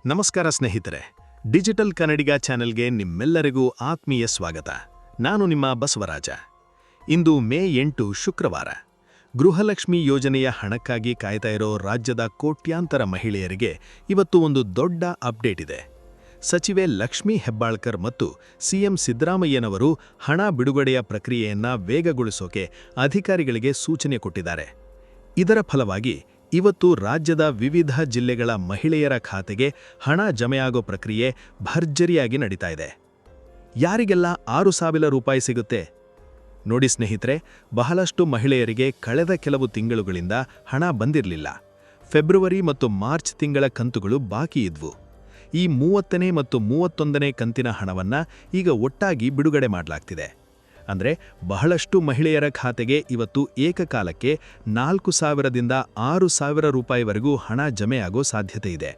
ನಮಸ್ಕಾರ ಸ್ನೇಹಿತರೆ, ಡಿಜಿಟಲ್ ಕನ್ನಡಿಗ ಚಾನೆಲ್ಗೆ ನಿಮ್ಮೆಲ್ಲರಿಗೂ ಆತ್ಮೀಯ ಸ್ವಾಗತ. ನಾನು ನಿಮ್ಮ ಬಸವರಾಜ. ಇಂದು ಮೇ 8 ಶುಕ್ರವಾರ. ಗೃಹಲಕ್ಷ್ಮಿ ಯೋಜನೆಯ ಹಣಕ್ಕಾಗಿ ಕಾಯ್ತಾ ಇರೋ ರಾಜ್ಯದ ಕೋಟ್ಯಾಂತರ ಮಹಿಳೆಯರಿಗೆ ಇವತ್ತು ಒಂದು ದೊಡ್ಡ ಅಪ್ಡೇಟ್ ಇದೆ. ಸಚಿವೆ ಲಕ್ಷ್ಮೀ ಹೆಬ್ಬಾಳ್ಕರ್ ಮತ್ತು ಸಿಎಂ ಸಿದ್ದರಾಮಯ್ಯನವರು ಹಣ ಬಿಡುಗಡೆಯ ಪ್ರಕ್ರಿಯೆಯನ್ನು ವೇಗಗೊಳಿಸೋಕೆ ಅಧಿಕಾರಿಗಳಿಗೆ ಸೂಚನೆ ಕೊಟ್ಟಿದ್ದಾರೆ. ಇದರ ಫಲವಾಗಿ ಇವತ್ತು ರಾಜ್ಯದ ವಿವಿಧ ಜಿಲ್ಲೆಗಳ ಮಹಿಳೆಯರ ಖಾತೆಗೆ ಹಣ ಜಮೆಯಾಗೋ ಪ್ರಕ್ರಿಯೆ ಭರ್ಜರಿಯಾಗಿ ನಡೀತಾ ಇದೆ. ಯಾರಿಗೆಲ್ಲ 6,000 ರೂಪಾಯಿ ಸಿಗುತ್ತೆ? ನೋಡಿ ಸ್ನೇಹಿತರೆ, ಬಹಳಷ್ಟು ಮಹಿಳೆಯರಿಗೆ ಕಳೆದ ಕೆಲವು ತಿಂಗಳುಗಳಿಂದ ಹಣ ಬಂದಿರಲಿಲ್ಲ. ಫೆಬ್ರವರಿ ಮತ್ತು ಮಾರ್ಚ್ ತಿಂಗಳ ಕಂತುಗಳು ಬಾಕಿ ಇದ್ವು. ಈ 30ನೇ ಮತ್ತು 31ನೇ ಕಂತಿನ ಹಣವನ್ನು ಈಗ ಒಟ್ಟಾಗಿ ಬಿಡುಗಡೆ ಮಾಡಲಾಗ್ತಿದೆ. ಅಂದರೆ ಬಹಳಷ್ಟು ಮಹಿಳೆಯರ ಖಾತೆಗೆ ಇವತ್ತು ಏಕಕಾಲಕ್ಕೆ 4,000ದಿಂದ 6,000 ರೂಪಾಯಿವರೆಗೂ ಹಣ ಜಮೆಯಾಗೋ ಸಾಧ್ಯತೆ ಇದೆ.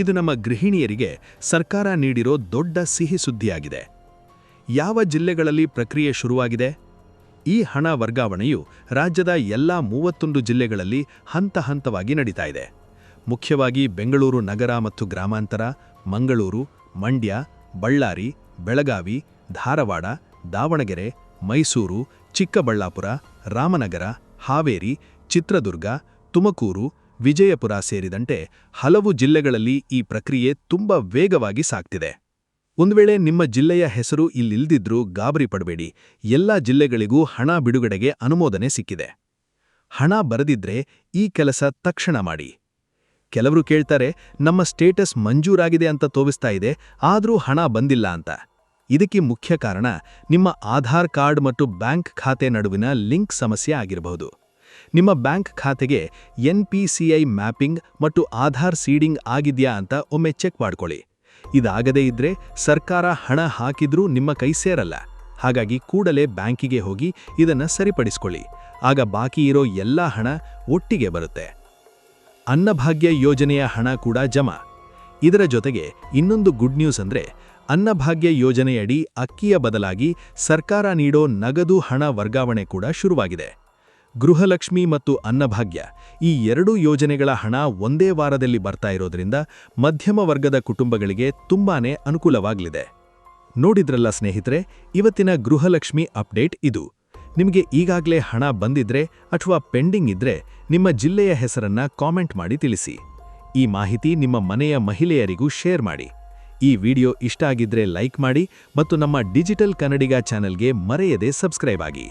ಇದು ನಮ್ಮ ಗೃಹಿಣಿಯರಿಗೆ ಸರ್ಕಾರ ನೀಡಿರೋ ದೊಡ್ಡ ಸಿಹಿ ಸುದ್ದಿಯಾಗಿದೆ. ಯಾವ ಜಿಲ್ಲೆಗಳಲ್ಲಿ ಪ್ರಕ್ರಿಯೆ ಶುರುವಾಗಿದೆ? ಈ ಹಣ ವರ್ಗಾವಣೆಯು ರಾಜ್ಯದ ಎಲ್ಲ 31 ಜಿಲ್ಲೆಗಳಲ್ಲಿ ಹಂತ ಹಂತವಾಗಿ ನಡೀತಾ ಇದೆ. ಮುಖ್ಯವಾಗಿ ಬೆಂಗಳೂರು ನಗರ ಮತ್ತು ಗ್ರಾಮಾಂತರ, ಮಂಗಳೂರು, ಮಂಡ್ಯ, ಬಳ್ಳಾರಿ, ಬೆಳಗಾವಿ, ಧಾರವಾಡ, ದಾವಣಗೆರೆ, ಮೈಸೂರು, ಚಿಕ್ಕಬಳ್ಳಾಪುರ, ರಾಮನಗರ, ಹಾವೇರಿ, ಚಿತ್ರದುರ್ಗ, ತುಮಕೂರು, ವಿಜಯಪುರ ಸೇರಿದಂತೆ ಹಲವು ಜಿಲ್ಲೆಗಳಲ್ಲಿ ಈ ಪ್ರಕ್ರಿಯೆ ತುಂಬ ವೇಗವಾಗಿ ಸಾಗ್ತಿದೆ. ಒಂದು ವೇಳೆ ನಿಮ್ಮ ಜಿಲ್ಲೆಯ ಹೆಸರು ಇಲ್ಲಿಲ್ದಿದ್ರೂ ಗಾಬರಿ ಪಡಬೇಡಿ. ಎಲ್ಲ ಜಿಲ್ಲೆಗಳಿಗೂ ಹಣ ಬಿಡುಗಡೆಗೆ ಅನುಮೋದನೆ ಸಿಕ್ಕಿದೆ. ಹಣ ಬರದಿದ್ರೆ ಈ ಕೆಲಸ ತಕ್ಷಣ ಮಾಡಿ. ಕೆಲವರು ಕೇಳ್ತಾರೆ, ನಮ್ಮ ಸ್ಟೇಟಸ್ ಮಂಜೂರಾಗಿದೆ ಅಂತ ತೋರಿಸ್ತಾ ಇದೆ, ಆದರೂ ಹಣ ಬಂದಿಲ್ಲ ಅಂತ. ಇದಕ್ಕೆ ಮುಖ್ಯ ಕಾರಣ ನಿಮ್ಮ ಆಧಾರ್ ಕಾರ್ಡ್ ಮತ್ತು ಬ್ಯಾಂಕ್ ಖಾತೆ ನಡುವಿನ ಲಿಂಕ್ ಸಮಸ್ಯೆ ಆಗಿರಬಹುದು. ನಿಮ್ಮ ಬ್ಯಾಂಕ್ ಖಾತೆಗೆ NPCI ಮ್ಯಾಪಿಂಗ್ ಮತ್ತು ಆಧಾರ್ ಸೀಡಿಂಗ್ ಆಗಿದೆಯಾ ಅಂತ ಒಮ್ಮೆ ಚೆಕ್ ಮಾಡ್ಕೊಳ್ಳಿ. ಇದಾಗದೇ ಇದ್ರೆ ಸರ್ಕಾರ ಹಣ ಹಾಕಿದ್ರೂ ನಿಮ್ಮ ಕೈ ಸೇರಲ್ಲ. ಹಾಗಾಗಿ ಕೂಡಲೇ ಬ್ಯಾಂಕಿಗೆ ಹೋಗಿ ಇದನ್ನು ಸರಿಪಡಿಸ್ಕೊಳ್ಳಿ. ಆಗ ಬಾಕಿ ಇರೋ ಎಲ್ಲ ಹಣ ಒಟ್ಟಿಗೆ ಬರುತ್ತೆ. ಅನ್ನಭಾಗ್ಯ ಯೋಜನೆಯ ಹಣ ಕೂಡ ಜಮಾ. ಇದರ ಜೊತೆಗೆ ಇನ್ನೊಂದು ಗುಡ್ ನ್ಯೂಸ್ ಅಂದ್ರೆ, ಅನ್ನಭಾಗ್ಯ ಯೋಜನೆಯಡಿ ಅಕ್ಕಿಯ ಬದಲಾಗಿ ಸರ್ಕಾರ ನೀಡೋ ನಗದು ಹಣ ವರ್ಗಾವಣೆ ಕೂಡ ಶುರುವಾಗಿದೆ. ಗೃಹಲಕ್ಷ್ಮಿ ಮತ್ತು ಅನ್ನಭಾಗ್ಯ ಈ ಎರಡೂ ಯೋಜನೆಗಳ ಹಣ ಒಂದೇ ವಾರದಲ್ಲಿ ಬರ್ತಾ ಇರೋದ್ರಿಂದ ಮಧ್ಯಮ ವರ್ಗದ ಕುಟುಂಬಗಳಿಗೆ ತುಂಬಾನೇ ಅನುಕೂಲವಾಗಲಿದೆ. ನೋಡಿದ್ರಲ್ಲ ಸ್ನೇಹಿತರೆ, ಇವತ್ತಿನ ಗೃಹಲಕ್ಷ್ಮಿ ಅಪ್ಡೇಟ್ ಇದು. ನಿಮಗೆ ಈಗಾಗಲೇ ಹಣ ಬಂದಿದ್ರೆ ಅಥವಾ ಪೆಂಡಿಂಗ್ ಇದ್ರೆ ನಿಮ್ಮ ಜಿಲ್ಲೆಯ ಹೆಸರನ್ನ ಕಾಮೆಂಟ್ ಮಾಡಿ ತಿಳಿಸಿ. ಈ ಮಾಹಿತಿ ನಿಮ್ಮ ಮನೆಯ ಮಹಿಳೆಯರಿಗೂ ಶೇರ್ ಮಾಡಿ. ಈ ವಿಡಿಯೋ ಇಷ್ಟ ಆಗಿದ್ರೆ ಲೈಕ್ ಮಾಡಿ ಮತ್ತು ನಮ್ಮ ಡಿಜಿಟಲ್ ಕನ್ನಡಿಗ ಚಾನೆಲ್ಗೆ ಮರೆಯದೆ ಸಬ್ಸ್ಕ್ರೈಬ್ ಆಗಿ.